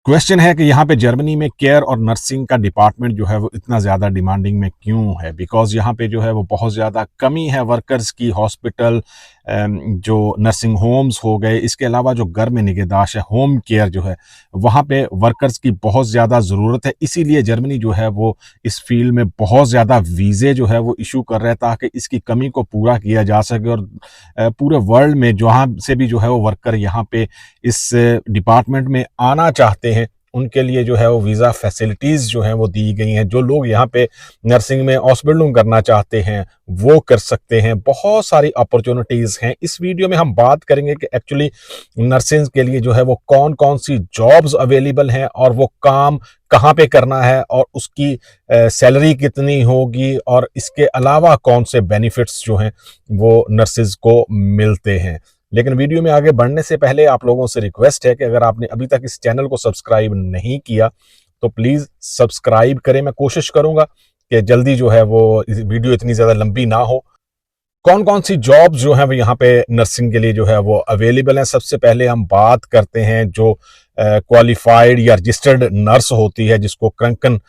Question है कि यहाँ पे जर्मनी में केयर और नर्सिंग का डिपार्टमेंट जो है वो इतना ज़्यादा डिमांडिंग में क्यों है? बिकॉज़ यहाँ पे जो है वो बहुत ज़्यादा कमी है वर्कर्स की। हॉस्पिटल, जो नर्सिंग होम्स हो गए, इसके अलावा जो घर में निगहदाश्त है, होम केयर जो है, वहाँ पे वर्कर्स की बहुत ज़्यादा ज़रूरत है। इसीलिए जर्मनी जो है वो इस फील्ड में बहुत ज़्यादा वीज़े जो है वो इश्यू कर रहा है, ताकि इसकी कमी को पूरा किया जा सके। और पूरे वर्ल्ड में जहाँ से भी जो है वो वर्कर यहाँ पे इस डिपार्टमेंट में आना चाहते हैं, उनके लिए जो है वो वीज़ा फैसिलिटीज़ जो हैं वो दी गई हैं। जो लोग यहाँ पे नर्सिंग में हॉस्पिटलिंग करना चाहते हैं, वो कर सकते हैं। बहुत सारी अपॉर्चुनिटीज़ हैं। इस वीडियो में हम बात करेंगे कि एक्चुअली नर्सिंग के लिए जो है वो कौन-कौन सी जॉब्स अवेलेबल हैं और वो काम कहाँ पे करना है और उसकी सैलरी कितनी होगी, और इसके अलावा कौन से बेनिफिट्स जो हैं वो नर्सेज़ को मिलते हैं। लेकिन वीडियो में आगे बढ़ने से पहले आप लोगों से रिक्वेस्ट है कि अगर आपने अभी तक इस चैनल को सब्सक्राइब नहीं किया तो प्लीज़ सब्सक्राइब करें। मैं कोशिश करूंगा कि जल्दी जो है वो वीडियो इतनी ज़्यादा लंबी ना हो। कौन कौन सी जॉब्स जो हैं वो यहाँ पे नर्सिंग के लिए जो है वो अवेलेबल हैं। सबसे पहले हम बात करते हैं जो क्वालिफाइड या रजिस्टर्ड नर्स होती है, जिसको क्रंकन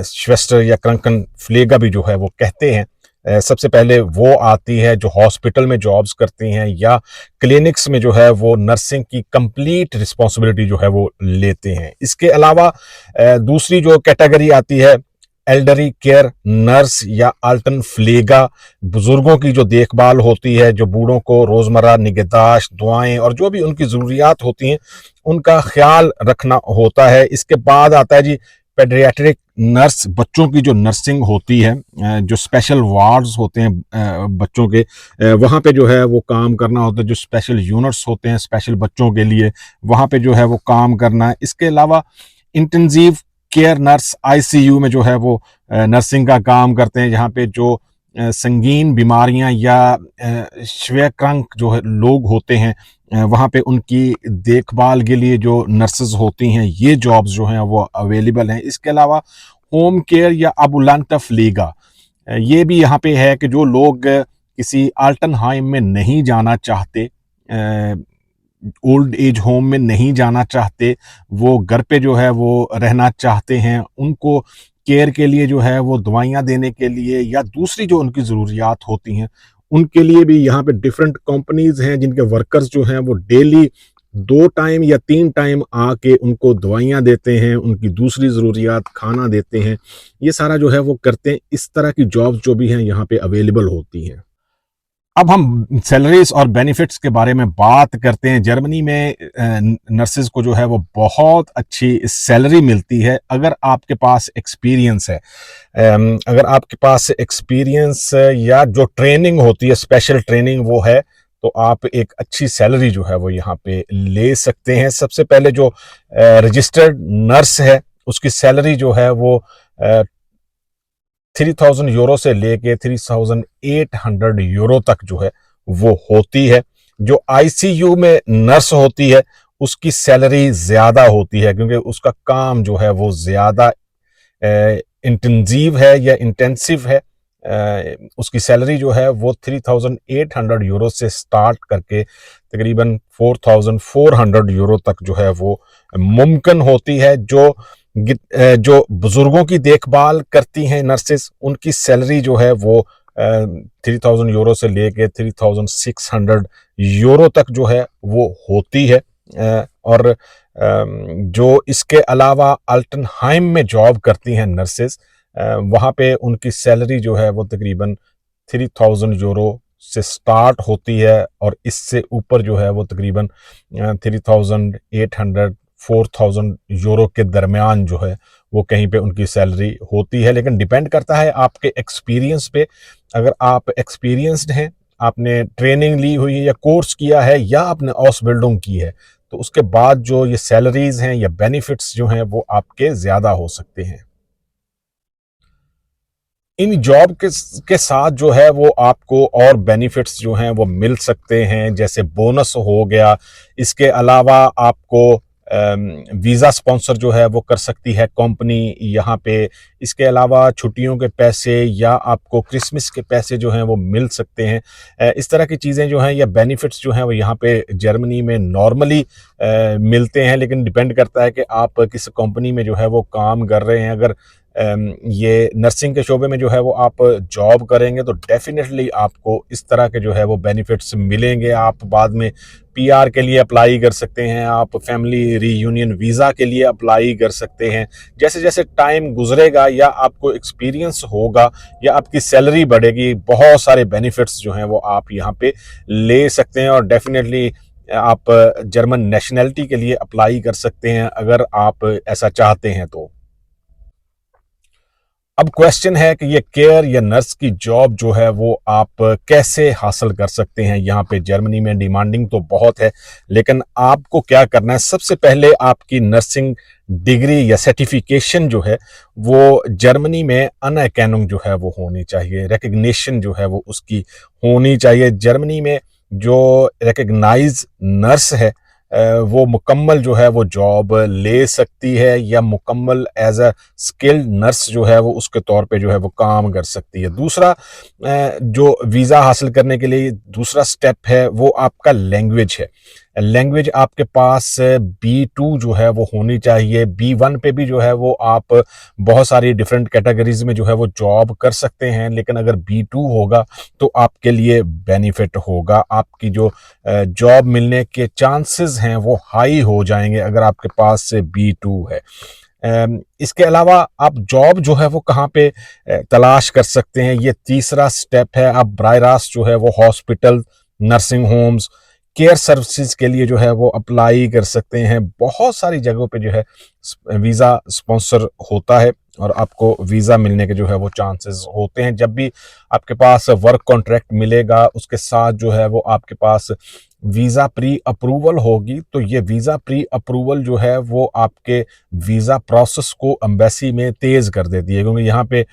श्वेस्टर या क्रंकन फ्लेगा भी जो है वो कहते हैं। सबसे पहले वो आती है जो हॉस्पिटल में जॉब्स करती हैं या क्लिनिक्स में जो है वो नर्सिंग की कंप्लीट रिस्पॉन्सिबिलिटी जो है वो लेते हैं। इसके अलावा दूसरी जो कैटेगरी आती है एल्डरी केयर नर्स या अल्टन फ्लेगा, बुजुर्गों की जो देखभाल होती है, जो बूढ़ों को रोजमर्रा निगहदाश्त, दुआएं और जो भी उनकी जरूरियात होती हैं उनका ख्याल रखना होता है। इसके बाद आता है जी पेडियाट्रिक नर्स, बच्चों की जो नर्सिंग होती है, जो स्पेशल वार्ड्स होते हैं बच्चों के, वहाँ पे जो है वो काम करना होता है। जो स्पेशल यूनिट्स होते हैं स्पेशल बच्चों के लिए, वहाँ पे जो है वो काम करना है। इसके अलावा इंटेंसिव केयर नर्स आईसीयू में जो है वो नर्सिंग का काम करते हैं, जहाँ पे जो संगीन बीमारियां या श्वेक्रंक जो है लोग होते हैं, वहाँ पे उनकी देखभाल के लिए जो नर्सेज होती हैं, ये जॉब्स जो हैं वो अवेलेबल हैं। इसके अलावा होम केयर या अबुलांट फ्लीगा, ये भी यहाँ पे है कि जो लोग किसी अल्टनहाइम में नहीं जाना चाहते, ओल्ड एज होम में नहीं जाना चाहते, वो घर पे जो है वो रहना चाहते हैं, उनको केयर के लिए जो है वो दवाइयाँ देने के लिए या दूसरी जो उनकी ज़रूरियात होती हैं, उनके लिए भी यहाँ पे डिफरेंट कंपनीज हैं जिनके वर्कर्स जो हैं वो डेली 2 टाइम या 3 टाइम आके उनको दवाइयाँ देते हैं, उनकी दूसरी ज़रूरियात खाना देते हैं। ये सारा जो है वो करते हैं। इस तरह की जॉब्स जो भी हैं यहाँ पे अवेलेबल होती हैं। अब हम सैलरीज और बेनिफिट्स के बारे में बात करते हैं। जर्मनी में नर्सेज को जो है वो बहुत अच्छी सैलरी मिलती है अगर आपके पास एक्सपीरियंस है। अगर आपके पास एक्सपीरियंस या जो ट्रेनिंग होती है, स्पेशल ट्रेनिंग वो है, तो आप एक अच्छी सैलरी जो है वो यहाँ पे ले सकते हैं। सबसे पहले जो रजिस्टर्ड नर्स है उसकी सैलरी जो है वो 3000 यूरो से लेके 3800 यूरो तक जो है वो होती है। जो आईसीयू में नर्स होती है उसकी सैलरी ज्यादा होती है, क्योंकि उसका काम जो है वो ज्यादा इंटेंसिव है या इंटेंसिव है। उसकी सैलरी जो है वो 3800 यूरो से स्टार्ट करके तकरीबन 4400 यूरो तक जो है वो मुमकिन होती है। जो बुजुर्गों की देखभाल करती हैं नर्सेस, उनकी सैलरी जो है वो 3000 यूरो से लेके 3600 यूरो तक जो है वो होती है। और जो इसके अलावा अल्टनहाइम में जॉब करती हैं नर्सेस, वहाँ पे उनकी सैलरी जो है वो तकरीबन 3000 यूरो से स्टार्ट होती है और इससे ऊपर जो है वो तकरीबन 3800 4000 यूरो के दरमियान जो है वो कहीं पे उनकी सैलरी होती है। लेकिन डिपेंड करता है आपके एक्सपीरियंस पे। अगर आप एक्सपीरियंस्ड हैं, आपने ट्रेनिंग ली हुई है या कोर्स किया है या आपने ऑसबिल्डिंग की है, तो उसके बाद जो ये सैलरीज हैं या बेनिफिट्स जो हैं वो आपके ज्यादा हो सकते हैं। इन जॉब के साथ जो है वो आपको और बेनिफिट्स जो हैं वो मिल सकते हैं, जैसे बोनस हो गया। इसके अलावा आपको वीज़ा स्पॉन्सर जो है वो कर सकती है कंपनी यहाँ पे। इसके अलावा छुट्टियों के पैसे या आपको क्रिसमस के पैसे जो हैं वो मिल सकते हैं। इस तरह की चीज़ें जो हैं या बेनिफिट्स जो हैं वो यहाँ पे जर्मनी में नॉर्मली मिलते हैं, लेकिन डिपेंड करता है कि आप किस कंपनी में जो है वो काम कर रहे हैं। अगर ये नर्सिंग के शोबे में जो है वो आप जॉब करेंगे तो डेफिनेटली आपको इस तरह के जो है वो बेनिफिट्स मिलेंगे। आप बाद में पीआर के लिए अप्लाई कर सकते हैं, आप फैमिली रीयूनियन वीज़ा के लिए अप्लाई कर सकते हैं। जैसे जैसे टाइम गुजरेगा या आपको एक्सपीरियंस होगा या आपकी सैलरी बढ़ेगी, बहुत सारे बेनिफिट्स जो हैं वो आप यहाँ पे ले सकते हैं और डेफिनेटली आप जर्मन नेशनैलिटी के लिए अप्लाई कर सकते हैं अगर आप ऐसा चाहते हैं तो। अब क्वेश्चन है कि ये केयर या नर्स की जॉब जो है वो आप कैसे हासिल कर सकते हैं। यहाँ पे जर्मनी में डिमांडिंग तो बहुत है, लेकिन आपको क्या करना है, सबसे पहले आपकी नर्सिंग डिग्री या सर्टिफिकेशन जो है वो जर्मनी में अनएकेनम जो है वो होनी चाहिए, रिकग्निशन जो है वो उसकी होनी चाहिए। जर्मनी में जो रिकग्नाइज नर्स है वो मुकम्मल जो है वो जॉब ले सकती है या मुकम्मल एज अ स्किल्ड नर्स जो है वो उसके तौर पे जो है वो काम कर सकती है। दूसरा जो वीज़ा हासिल करने के लिए दूसरा स्टेप है वो आपका लैंग्वेज है। लैंग्वेज आपके पास B2 जो है वो होनी चाहिए। B1 पे भी जो है वो आप बहुत सारी डिफरेंट कैटेगरीज में जो है वो जॉब कर सकते हैं, लेकिन अगर B2 होगा तो आपके लिए बेनिफिट होगा। आपकी जो जॉब मिलने के चांसेस हैं वो हाई हो जाएंगे अगर आपके पास B2 है। इसके अलावा आप जॉब जो है वो कहाँ पे तलाश कर सकते हैं, ये तीसरा स्टेप है। आप बराह रास्त जो है वो hospital, nursing homes, care services के लिए जो है वो अप्लाई कर सकते हैं। बहुत सारी जगहों पे जो है वीज़ा स्पॉन्सर होता है और आपको वीज़ा मिलने के जो है वो चांसेस होते हैं। जब भी आपके पास वर्क कॉन्ट्रैक्ट मिलेगा उसके साथ जो है वो आपके पास वीज़ा प्री अप्रूवल होगी, तो ये वीज़ा प्री अप्रूवल जो है वो आपके वीज़ा प्रोसेस को एम्बेसी में तेज़ कर देती है, क्योंकि यहाँ पे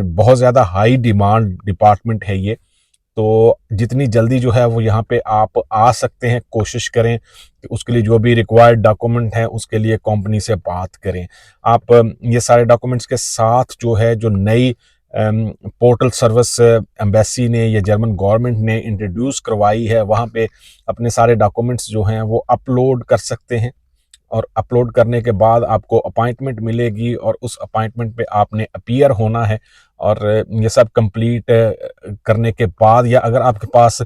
बहुत ज़्यादा हाई डिमांड डिपार्टमेंट है ये। तो जितनी जल्दी जो है वो यहाँ पे आप आ सकते हैं, कोशिश करें कि उसके लिए जो भी रिक्वायर्ड डॉक्यूमेंट हैं उसके लिए कंपनी से बात करें। आप ये सारे डॉक्यूमेंट्स के साथ जो है जो नई पोर्टल सर्विस एम्बेसी ने या जर्मन गवर्नमेंट ने इंट्रोड्यूस करवाई है, वहाँ पे अपने सारे डॉक्यूमेंट्स जो हैं वो अपलोड कर सकते हैं और अपलोड करने के बाद आपको अपॉइंटमेंट मिलेगी और उस अपॉइंटमेंट पे आपने अपीयर होना है। और ये सब कंप्लीट करने के बाद या अगर आपके पास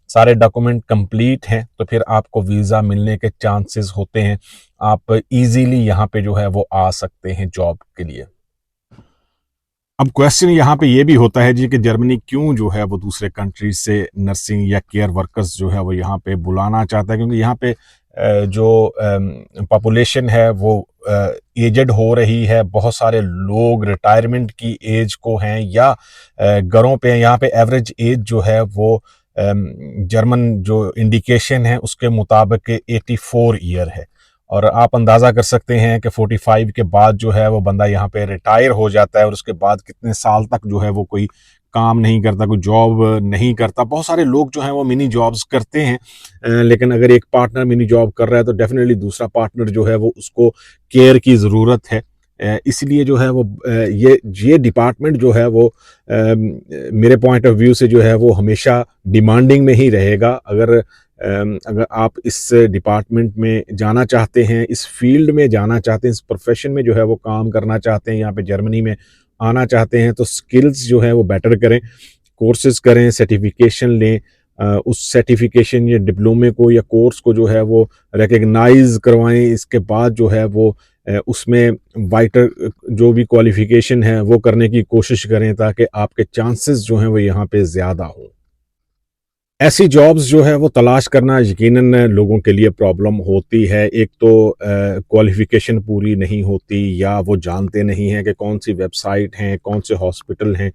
सारे डॉक्यूमेंट कंप्लीट हैं तो फिर आपको वीज़ा मिलने के चांसेस होते हैं। आप इजीली यहाँ पे जो है वो आ सकते हैं जॉब के लिए। अब क्वेश्चन यहाँ पे ये भी होता है जी कि जर्मनी क्यों जो है वो दूसरे कंट्रीज से नर्सिंग या केयर वर्कर्स जो है वो यहाँ पे बुलाना चाहता है, क्योंकि यहाँ पे जो पॉपुलेशन है वो एजेड हो रही है। बहुत सारे लोग रिटायरमेंट की एज को हैं या घरों पे यहाँ पे एवरेज एज जो है वो जर्मन जो इंडिकेशन है उसके मुताबिक 84 ईयर है। और आप अंदाज़ा कर सकते हैं कि 45 के बाद जो है वो बंदा यहाँ पे रिटायर हो जाता है और उसके बाद कितने साल तक जो है वो कोई काम नहीं करता, कोई जॉब नहीं करता। बहुत सारे लोग जो हैं वो मिनी जॉब्स करते हैं, लेकिन अगर एक पार्टनर मिनी जॉब कर रहा है तो डेफिनेटली दूसरा पार्टनर जो है वो उसको केयर की ज़रूरत है। इसलिए जो है वो ये डिपार्टमेंट जो है वो मेरे पॉइंट ऑफ व्यू से जो है वो हमेशा डिमांडिंग में ही रहेगा। अगर आप इस डिपार्टमेंट में जाना चाहते हैं, इस फील्ड में जाना चाहते हैं, इस प्रोफेशन में जो है वो काम करना चाहते हैं, यहाँ पे जर्मनी में आना चाहते हैं, तो स्किल्स जो है वो बेटर करें, कोर्सेज करें, सर्टिफिकेशन लें। उस सर्टिफिकेशन या डिप्लोमे को या कोर्स को जो है वो रिकग्नाइज करवाएं। इसके बाद जो है वो उसमें वाइटर जो भी क्वालिफिकेशन है वो करने की कोशिश करें ताकि आपके चांसेस जो हैं वो यहाँ पे ज़्यादा हों। ऐसी जॉब्स जो है वो तलाश करना यकीनन लोगों के लिए प्रॉब्लम होती है। एक तो क्वालिफ़िकेशन पूरी नहीं होती या वो जानते नहीं हैं कि कौन सी वेबसाइट हैं, कौन से हॉस्पिटल हैं,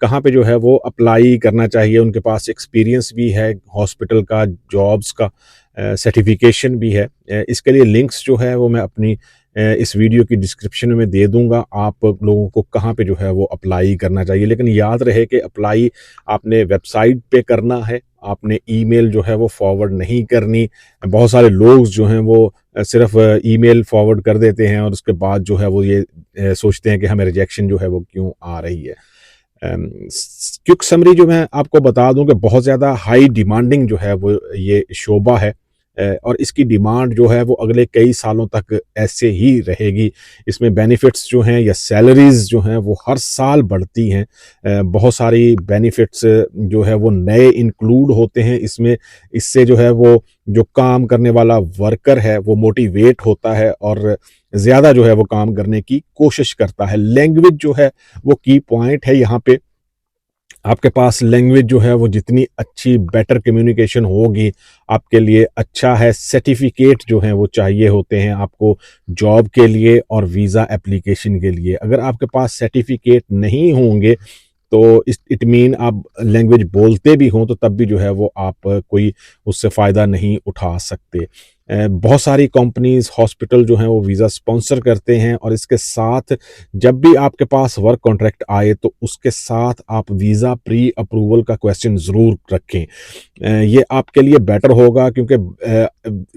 कहाँ पे जो है वो अप्लाई करना चाहिए। उनके पास एक्सपीरियंस भी है हॉस्पिटल का, जॉब्स का, सर्टिफिकेशन भी है। इसके लिए लिंक्स जो है वो मैं अपनी इस वीडियो की डिस्क्रिप्शन में दे दूंगा, आप लोगों को कहाँ पे जो है वो अप्लाई करना चाहिए। लेकिन याद रहे कि अप्लाई आपने वेबसाइट पे करना है, आपने ईमेल जो है वो फॉरवर्ड नहीं करनी। बहुत सारे लोग जो हैं वो सिर्फ ईमेल फॉरवर्ड कर देते हैं और उसके बाद जो है वो ये सोचते हैं कि हमें रिजेक्शन जो है वो क्यों आ रही है। क्विक समरी जो मैं आपको बता दूं कि बहुत ज़्यादा हाई डिमांडिंग जो है वो ये शोबा है, और इसकी डिमांड जो है वो अगले कई सालों तक ऐसे ही रहेगी। इसमें बेनिफिट्स जो हैं या सैलरीज़ जो हैं वो हर साल बढ़ती हैं। बहुत सारी बेनिफिट्स जो है वो नए इंक्लूड होते हैं इसमें। इससे जो है वो जो काम करने वाला वर्कर है वो मोटिवेट होता है और ज़्यादा जो है वो काम करने की कोशिश करता है। लैंग्वेज जो है वो की पॉइंट है यहाँ पे। आपके पास लैंग्वेज जो है वो जितनी अच्छी बेटर कम्युनिकेशन होगी आपके लिए अच्छा है। सर्टिफिकेट जो हैं वो चाहिए होते हैं आपको जॉब के लिए और वीज़ा एप्लीकेशन के लिए। अगर आपके पास सर्टिफिकेट नहीं होंगे तो इट मीन आप लैंग्वेज बोलते भी हों तो तब भी जो है वो आप कोई उससे फ़ायदा नहीं उठा सकते। बहुत सारी कंपनीज हॉस्पिटल जो हैं वो वीज़ा स्पॉन्सर करते हैं और इसके साथ जब भी आपके पास वर्क कॉन्ट्रैक्ट आए तो उसके साथ आप वीज़ा प्री अप्रूवल का क्वेश्चन ज़रूर रखें। ये आपके लिए बेटर होगा क्योंकि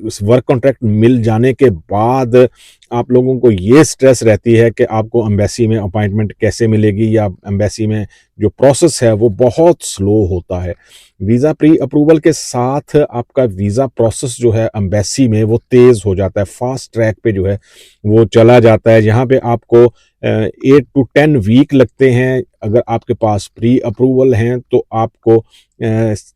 उस वर्क कॉन्ट्रैक्ट मिल जाने के बाद आप लोगों को ये स्ट्रेस रहती है कि आपको एम्बेसी में अपॉइंटमेंट कैसे मिलेगी या एम्बेसी में जो प्रोसेस है वो बहुत स्लो होता है। वीज़ा प्री अप्रूवल के साथ आपका वीज़ा प्रोसेस जो है एम्बेसी में वो तेज़ हो जाता है, फास्ट ट्रैक पे जो है वो चला जाता है। यहाँ पे आपको 8 to 10 वीक लगते हैं। अगर आपके पास प्री अप्रूवल हैं तो आपको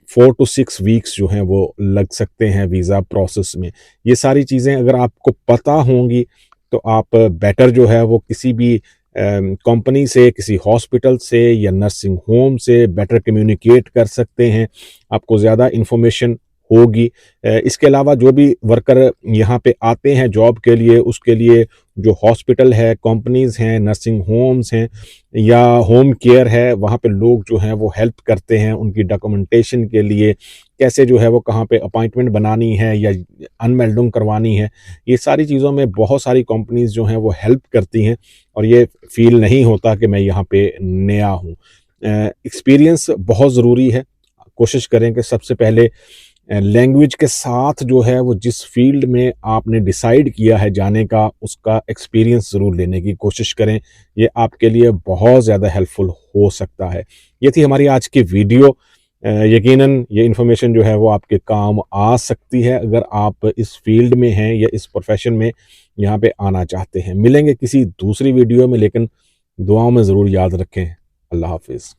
4 to 6 वीक्स जो हैं वो लग सकते हैं वीज़ा प्रोसेस में। ये सारी चीज़ें अगर आपको पता होंगी तो आप बेटर जो है वो किसी भी कंपनी से, किसी हॉस्पिटल से या नर्सिंग होम से बेटर कम्युनिकेट कर सकते हैं। आपको ज़्यादा इन्फॉर्मेशन होगी। इसके अलावा जो भी वर्कर यहाँ पे आते हैं जॉब के लिए उसके लिए जो हॉस्पिटल है, कंपनीज़ हैं, नर्सिंग होम्स हैं या होम केयर है, वहाँ पे लोग जो हैं वो हेल्प करते हैं उनकी डॉक्यूमेंटेशन के लिए। कैसे जो है वो कहाँ पे अपॉइंटमेंट बनानी है या अनमेल्डिंग करवानी है, ये सारी चीज़ों में बहुत सारी कंपनीज़ जो हैं वो हेल्प करती हैं और ये फ़ील नहीं होता कि मैं यहाँ पे नया हूँ। एक्सपीरियंस बहुत ज़रूरी है। कोशिश करें कि सबसे पहले लैंग्वेज के साथ जो है वो जिस फील्ड में आपने डिसाइड किया है जाने का उसका एक्सपीरियंस ज़रूर लेने की कोशिश करें। ये आपके लिए बहुत ज़्यादा हेल्पफुल हो सकता है। ये थी हमारी आज की वीडियो। यकीनन ये इन्फॉर्मेशन जो है वो आपके काम आ सकती है अगर आप इस फील्ड में हैं या इस प्रोफेशन में यहाँ पे आना चाहते हैं। मिलेंगे किसी दूसरी वीडियो में, लेकिन दुआओं में ज़रूर याद रखें। अल्लाह हाफिज़।